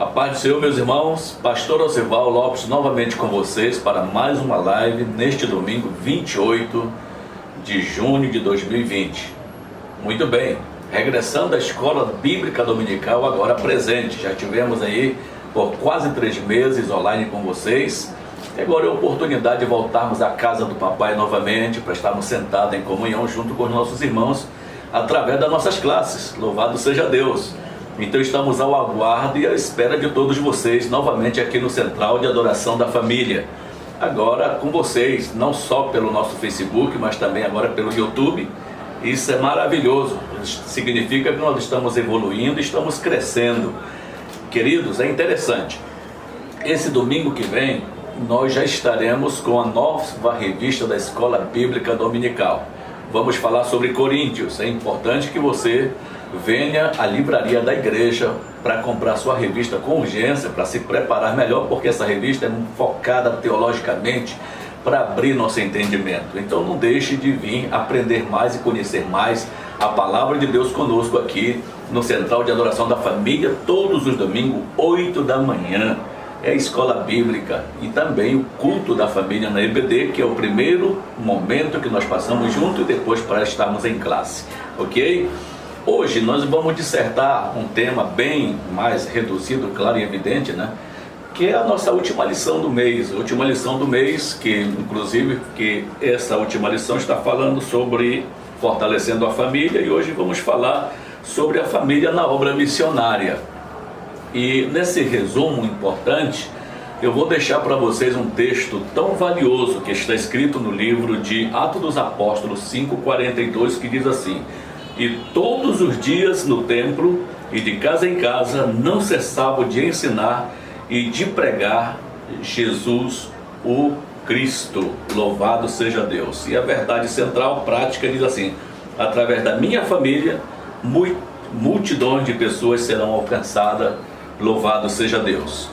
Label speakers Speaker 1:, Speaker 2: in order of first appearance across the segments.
Speaker 1: A paz do Senhor, meus irmãos, Pastor Osival Lopes novamente com vocês para mais uma live neste domingo 28 de junho de 2020. Muito bem, regressando à Escola Bíblica Dominical agora presente. Já tivemos aí por quase 3 meses online com vocês. Agora é a oportunidade de voltarmos à casa do papai novamente para estarmos sentados em comunhão junto com os nossos irmãos através das nossas classes. Louvado seja Deus! Então estamos ao aguardo e à espera de todos vocês novamente aqui no Central de Adoração da Família. Agora com vocês, não só pelo nosso Facebook, mas também agora pelo YouTube. Isso é maravilhoso, significa que nós estamos evoluindo, estamos crescendo. Queridos, é interessante. Esse domingo que vem, nós já estaremos com a nova revista da Escola Bíblica Dominical. Vamos falar sobre Coríntios. É importante que você venha à livraria da igreja para comprar sua revista com urgência, para se preparar melhor, porque essa revista é focada teologicamente para abrir nosso entendimento. Então não deixe de vir aprender mais e conhecer mais a palavra de Deus conosco aqui no Central de Adoração da Família, todos os domingos, 8 da manhã. É a escola bíblica e também o culto da família na EBD, que é o primeiro momento que nós passamos junto e depois para estarmos em classe, ok? Hoje nós vamos dissertar um tema bem mais reduzido, claro e evidente, né? Que é a nossa última lição do mês. A última lição do mês, que inclusive que essa última lição está falando sobre fortalecendo a família, e hoje vamos falar sobre a família na obra missionária. E nesse resumo importante, eu vou deixar para vocês um texto tão valioso que está escrito no livro de Atos dos Apóstolos 5:42, que diz assim: e todos os dias no templo e de casa em casa não cessavam de ensinar e de pregar Jesus o Cristo. Louvado seja Deus. E a verdade central, prática, diz assim: através da minha família, multidões de pessoas serão alcançadas. Louvado seja Deus.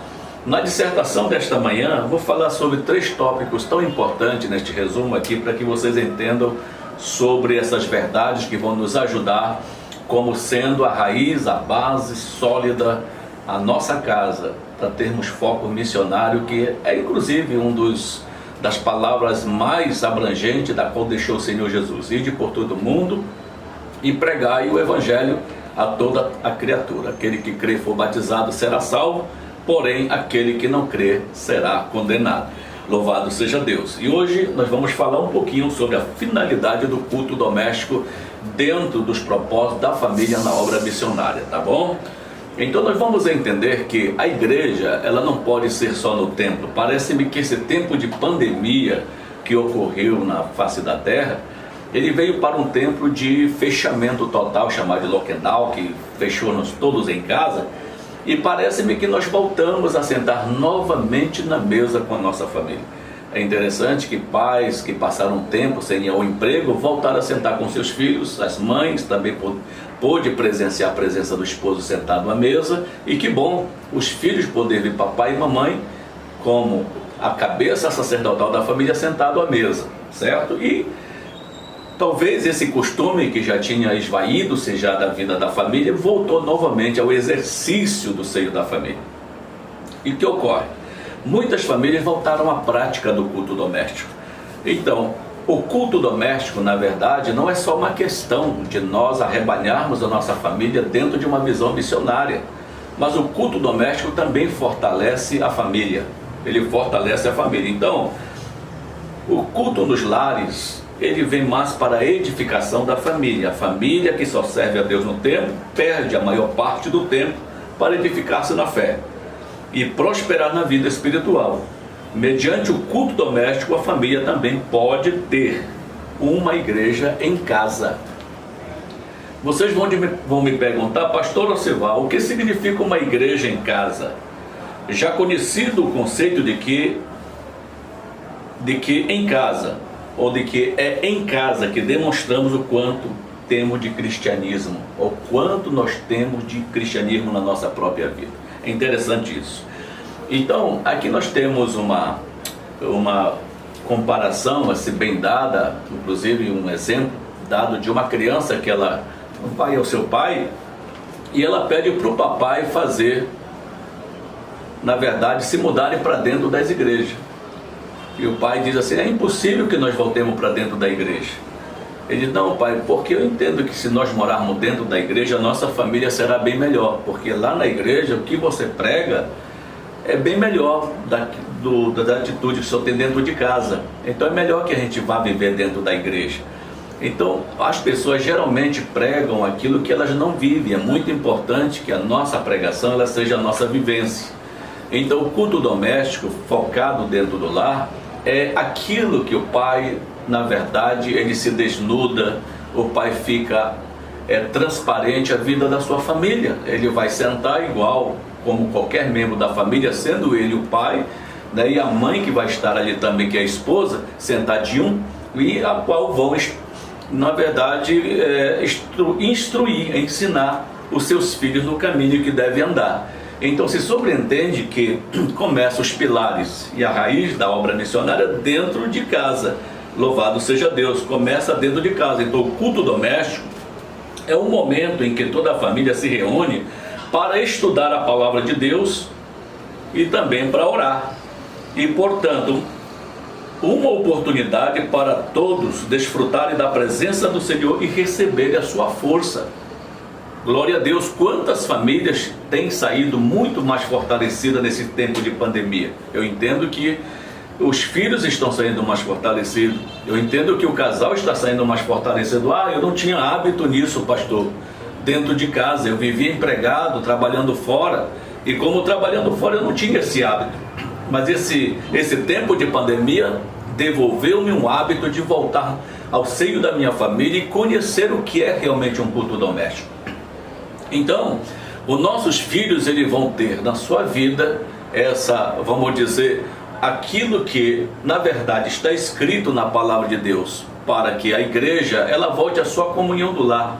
Speaker 1: Na dissertação desta manhã, vou falar sobre 3 tópicos tão importantes neste resumo aqui, para que vocês entendam sobre essas verdades que vão nos ajudar como sendo a raiz, a base sólida, a nossa casa, para termos foco missionário, que é inclusive das palavras mais abrangentes da qual deixou o Senhor Jesus: ide por todo mundo e pregai o Evangelho a toda a criatura. Aquele que crê e for batizado será salvo, porém aquele que não crê será condenado. Louvado seja Deus. E hoje nós vamos falar um pouquinho sobre a finalidade do culto doméstico dentro dos propósitos da família na obra missionária, tá bom? Então nós vamos entender que a igreja, ela não pode ser só no templo. Parece-me que esse tempo de pandemia que ocorreu na face da terra, ele veio para um tempo de fechamento total, chamado de lockdown, que fechou-nos todos em casa, e parece-me que nós voltamos a sentar novamente na mesa com a nossa família. É interessante que pais que passaram um tempo sem ir ao emprego voltaram a sentar com seus filhos, as mães também pôde presenciar a presença do esposo sentado à mesa, e que bom, os filhos poderem ver papai e mamãe como a cabeça sacerdotal da família sentado à mesa, certo? E talvez esse costume que já tinha esvaído-se já da vida da família voltou novamente ao exercício do seio da família. E o que ocorre? Muitas famílias voltaram à prática do culto doméstico. Então, o culto doméstico, na verdade, não é só uma questão de nós arrebanharmos a nossa família dentro de uma visão missionária, mas o culto doméstico também fortalece a família. Ele fortalece a família. Então, o culto nos lares, ele vem mais para a edificação da família. A família que só serve a Deus no tempo, perde a maior parte do tempo para edificar-se na fé e prosperar na vida espiritual. Mediante o culto doméstico, a família também pode ter uma igreja em casa. Vocês vão me perguntar: pastor Osival, o que significa uma igreja em casa? Já conhecido o conceito de que em casa, ou de que é em casa que demonstramos o quanto temos de cristianismo, ou quanto nós temos de cristianismo na nossa própria vida. É interessante isso. Então, aqui nós temos uma comparação, assim, bem dada, inclusive um exemplo dado de uma criança que ela vai ao seu pai e ela pede para o papai fazer na verdade, se mudarem para dentro das igrejas. E o pai diz assim: é impossível que nós voltemos para dentro da igreja. Ele diz: não, pai, porque eu entendo que se nós morarmos dentro da igreja, a nossa família será bem melhor, porque lá na igreja o que você prega é bem melhor da atitude que o senhor tem dentro de casa. Então é melhor que a gente vá viver dentro da igreja. Então as pessoas geralmente pregam aquilo que elas não vivem. É muito importante que a nossa pregação ela seja a nossa vivência. Então o culto doméstico focado dentro do lar é aquilo que o pai, na verdade, ele se desnuda, o pai fica transparente à vida da sua família. Ele vai sentar igual como qualquer membro da família, sendo ele o pai, né, e a mãe que vai estar ali também, que é a esposa, sentadinho, e a qual vão, na verdade, instruir, ensinar os seus filhos no caminho que devem andar. Então se sobreentende que começam os pilares e a raiz da obra missionária dentro de casa. Louvado seja Deus, começa dentro de casa. Então o culto doméstico é um momento em que toda a família se reúne para estudar a palavra de Deus e também para orar. E portanto, uma oportunidade para todos desfrutarem da presença do Senhor e receberem a sua força. Glória a Deus, quantas famílias têm saído muito mais fortalecidas nesse tempo de pandemia. Eu entendo que os filhos estão saindo mais fortalecidos, eu entendo que o casal está saindo mais fortalecido. Eu não tinha hábito nisso, pastor, dentro de casa, eu vivia empregado, trabalhando fora, e como trabalhando fora eu não tinha esse hábito, mas esse tempo de pandemia devolveu-me um hábito de voltar ao seio da minha família e conhecer o que é realmente um culto doméstico. Então, os nossos filhos eles vão ter na sua vida vamos dizer, aquilo que na verdade está escrito na palavra de Deus, para que a igreja ela volte à sua comunhão do lar,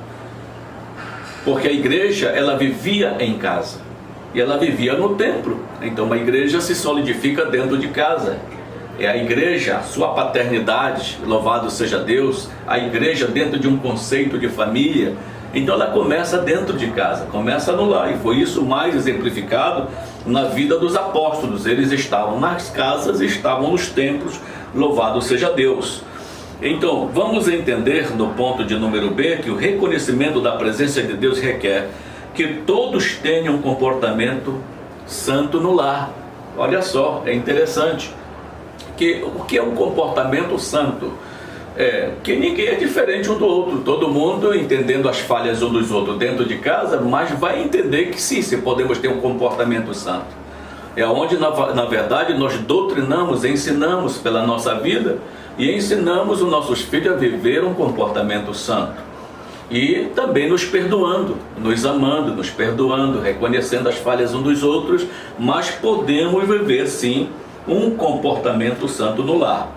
Speaker 1: porque a igreja ela vivia em casa e ela vivia no templo. Então a igreja se solidifica dentro de casa. É a igreja, a sua paternidade, louvado seja Deus, a igreja dentro de um conceito de família. Então ela começa dentro de casa, começa no lar, e foi isso mais exemplificado na vida dos apóstolos. Eles estavam nas casas, estavam nos templos, louvado seja Deus. Então vamos entender no ponto de número B que o reconhecimento da presença de Deus requer que todos tenham um comportamento santo no lar. Olha só, é interessante que o que é um comportamento santo? Que ninguém é diferente um do outro, todo mundo entendendo as falhas um dos outros dentro de casa, mas vai entender que sim, se podemos ter um comportamento santo. É onde na verdade nós doutrinamos, ensinamos pela nossa vida e ensinamos os nossos filhos a viver um comportamento santo. E também nos perdoando, nos amando, nos perdoando, reconhecendo as falhas um dos outros, mas podemos viver sim um comportamento santo no lar.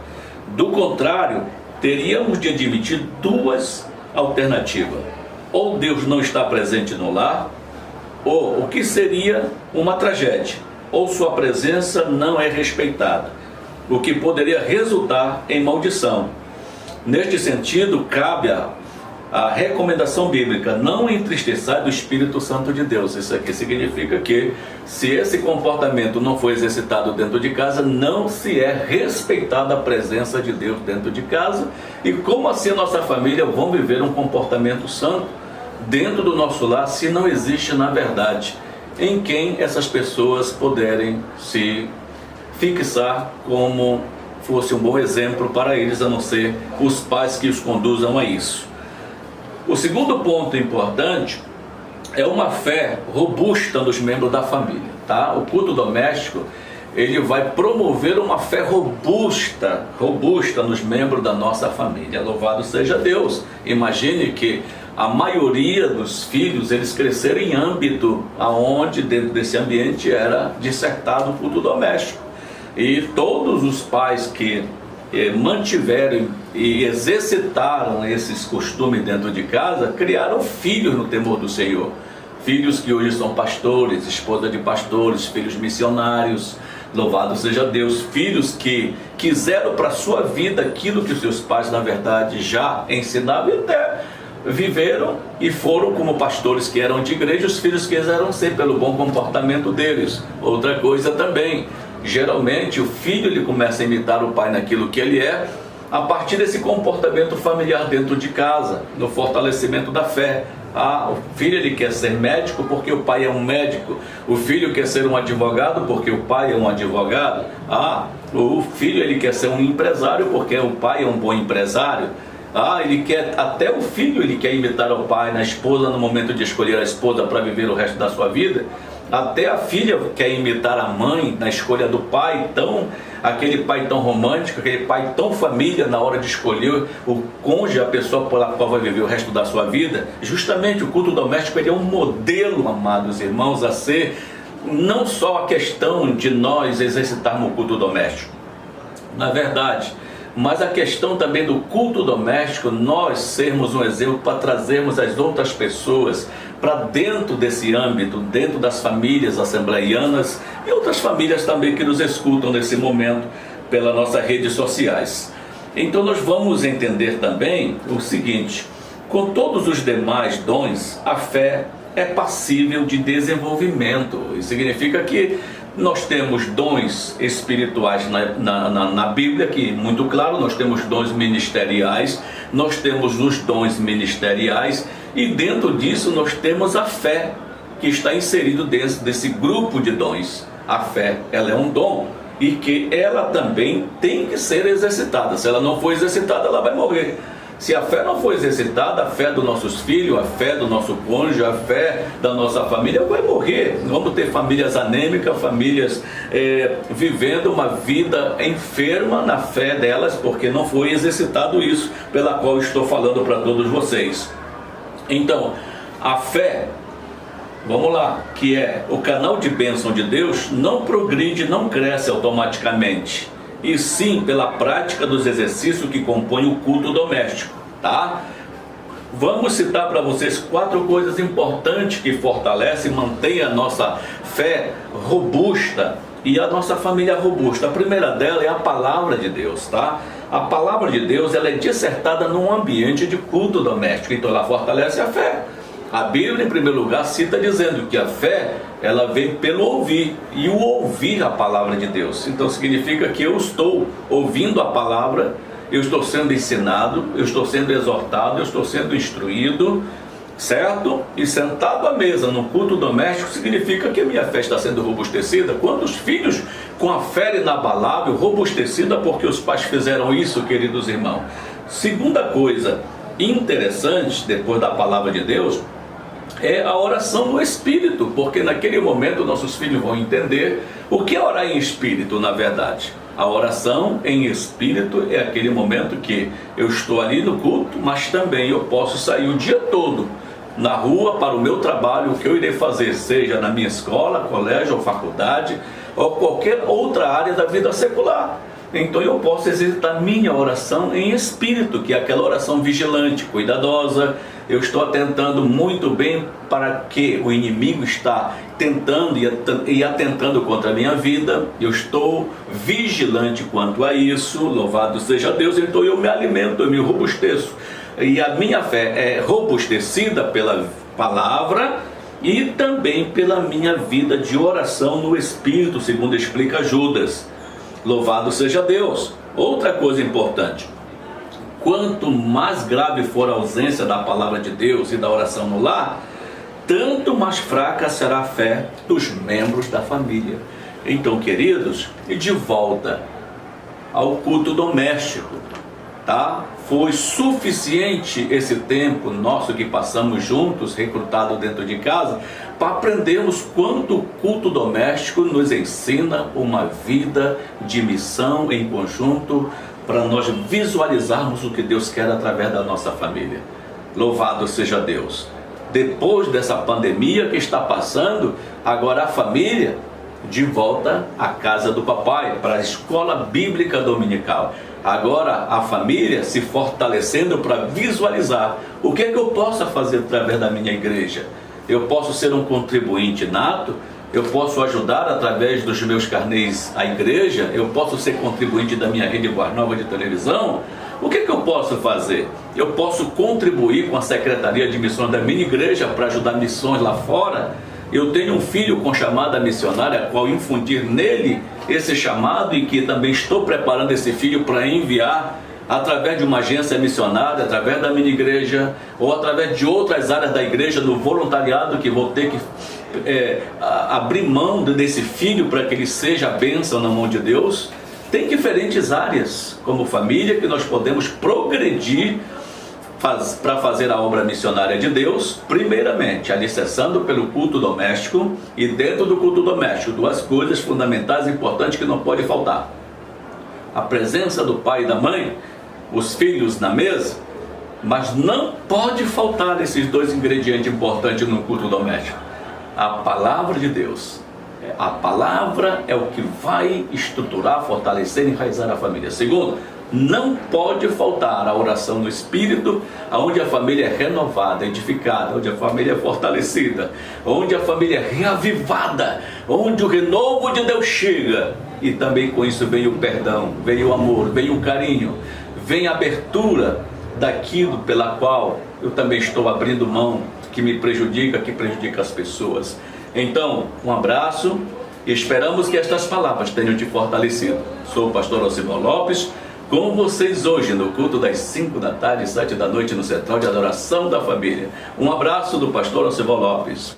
Speaker 1: Do contrário, teríamos de admitir duas alternativas: ou Deus não está presente no lar, ou o que seria uma tragédia, ou sua presença não é respeitada, o que poderia resultar em maldição. Neste sentido, cabe a recomendação bíblica: não entristeçai do Espírito Santo de Deus. Isso aqui significa que se esse comportamento não for exercitado dentro de casa, não se é respeitada a presença de Deus dentro de casa. E como assim a nossa família vão viver um comportamento santo dentro do nosso lar, se não existe na verdade em quem essas pessoas puderem se fixar como fosse um bom exemplo para eles, a não ser os pais que os conduzam a isso. O segundo ponto importante é uma fé robusta nos membros da família, tá? O culto doméstico, ele vai promover uma fé robusta nos membros da nossa família. Louvado seja Deus. Imagine que a maioria dos filhos, eles cresceram em âmbito aonde dentro desse ambiente era dissertado o culto doméstico. E todos os pais que mantiveram e exercitaram esses costumes dentro de casa, criaram filhos no temor do Senhor. Filhos que hoje são pastores, esposa de pastores, filhos missionários, louvado seja Deus. Filhos que quiseram para a sua vida aquilo que os seus pais, na verdade, já ensinavam, e até viveram e foram como pastores que eram de igreja, os filhos quiseram ser pelo bom comportamento deles. Outra coisa também, geralmente o filho ele começa a imitar o pai naquilo que ele é, a partir desse comportamento familiar dentro de casa, no fortalecimento da fé. O filho ele quer ser médico porque o pai é um médico. O filho quer ser um advogado porque o pai é um advogado. O filho ele quer ser um empresário porque o pai é um bom empresário. Ele quer, até o filho ele quer imitar o pai na esposa no momento de escolher a esposa para viver o resto da sua vida. Até a filha quer imitar a mãe na escolha do pai, aquele pai tão romântico, aquele pai tão família na hora de escolher o cônjuge, a pessoa pela qual vai viver o resto da sua vida. Justamente o culto doméstico ele é um modelo, amados irmãos, a ser não só a questão de nós exercitarmos o culto doméstico, na verdade, mas a questão também do culto doméstico, nós sermos um exemplo para trazermos as outras pessoas para dentro desse âmbito, dentro das famílias assembleianas e outras famílias também que nos escutam nesse momento pelas nossas redes sociais. Então nós vamos entender também o seguinte: com todos os demais dons, a fé é passível de desenvolvimento. Isso significa que nós temos dons espirituais na Bíblia, que muito claro, nós temos dons ministeriais, nós temos os dons ministeriais, e dentro disso nós temos a fé, que está inserido dentro desse grupo de dons. A fé, ela é um dom, e que ela também tem que ser exercitada. Se ela não for exercitada, ela vai morrer. Se a fé não for exercitada, a fé dos nossos filhos, a fé do nosso cônjuge, a fé da nossa família vai morrer. Vamos ter famílias anêmicas, famílias vivendo uma vida enferma na fé delas, porque não foi exercitado isso pela qual estou falando para todos vocês. Então, a fé, vamos lá, que é o canal de bênção de Deus, não progride, não cresce automaticamente, e sim pela prática dos exercícios que compõem o culto doméstico, tá? Vamos citar para vocês 4 coisas importantes que fortalecem e mantêm a nossa fé robusta e a nossa família robusta. A primeira dela é a palavra de Deus, tá? A palavra de Deus, ela é dissertada num ambiente de culto doméstico, então ela fortalece a fé. A Bíblia, em primeiro lugar, cita dizendo que a fé, ela vem pelo ouvir, e o ouvir a palavra de Deus. Então significa que eu estou ouvindo a palavra, eu estou sendo ensinado, eu estou sendo exortado, eu estou sendo instruído, certo? E sentado à mesa no culto doméstico significa que a minha fé está sendo robustecida. Quantos filhos com a fé inabalável, robustecida porque os pais fizeram isso, queridos irmãos? Segunda coisa interessante, depois da palavra de Deus, é a oração no Espírito, porque naquele momento nossos filhos vão entender o que é orar em Espírito, na verdade. A oração em Espírito é aquele momento que eu estou ali no culto, mas também eu posso sair o dia todo na rua para o meu trabalho, o que eu irei fazer, seja na minha escola, colégio ou faculdade, ou qualquer outra área da vida secular. Então eu posso exercitar minha oração em espírito, que é aquela oração vigilante, cuidadosa. Eu estou atentando muito bem para que o inimigo está tentando e atentando contra a minha vida. Eu estou vigilante quanto a isso, louvado seja Deus. Então eu me alimento, eu me robusteço. E a minha fé é robustecida pela palavra e também pela minha vida de oração no Espírito, segundo explica Judas. Louvado seja Deus. Outra coisa importante: quanto mais grave for a ausência da palavra de Deus e da oração no lar, tanto mais fraca será a fé dos membros da família. Então, queridos, de volta ao culto doméstico, tá? Foi suficiente esse tempo nosso que passamos juntos, recrutado dentro de casa, para aprendermos quanto o culto doméstico nos ensina uma vida de missão em conjunto, para nós visualizarmos o que Deus quer através da nossa família. Louvado seja Deus. Depois dessa pandemia que está passando, agora a família de volta à casa do papai, para a escola bíblica dominical. Agora a família se fortalecendo para visualizar o que é que eu posso fazer através da minha igreja. Eu posso ser um contribuinte nato, eu posso ajudar através dos meus carnês à igreja, eu posso ser contribuinte da minha rede Boa Nova de televisão. O que eu posso fazer? Eu posso contribuir com a Secretaria de Missões da minha igreja para ajudar missões lá fora? Eu tenho um filho com chamada missionária, a qual infundir nele esse chamado e que também estou preparando esse filho para enviar através de uma agência missionária, através da minha igreja ou através de outras áreas da igreja, no voluntariado, que vou ter que abrir mão desse filho para que ele seja a bênção na mão de Deus. Tem diferentes áreas, como família, que nós podemos progredir para fazer a obra missionária de Deus, primeiramente alicerçando pelo culto doméstico, e dentro do culto doméstico, duas coisas fundamentais e importantes que não pode faltar: a presença do pai e da mãe, os filhos na mesa, mas não pode faltar esses dois ingredientes importantes no culto doméstico: a palavra de Deus. A palavra é o que vai estruturar, fortalecer e enraizar a família. Segundo, não pode faltar a oração no Espírito, onde a família é renovada, edificada, onde a família é fortalecida, onde a família é reavivada, onde o renovo de Deus chega. E também com isso vem o perdão, vem o amor, vem o carinho, vem a abertura daquilo pela qual eu também estou abrindo mão, que me prejudica, que prejudica as pessoas. Então, um abraço e esperamos que estas palavras tenham te fortalecido. Sou o pastor Osival Lopes, com vocês hoje no culto das 5 da tarde e 7 da noite no Central de Adoração da Família. Um abraço do pastor Osival Lopes.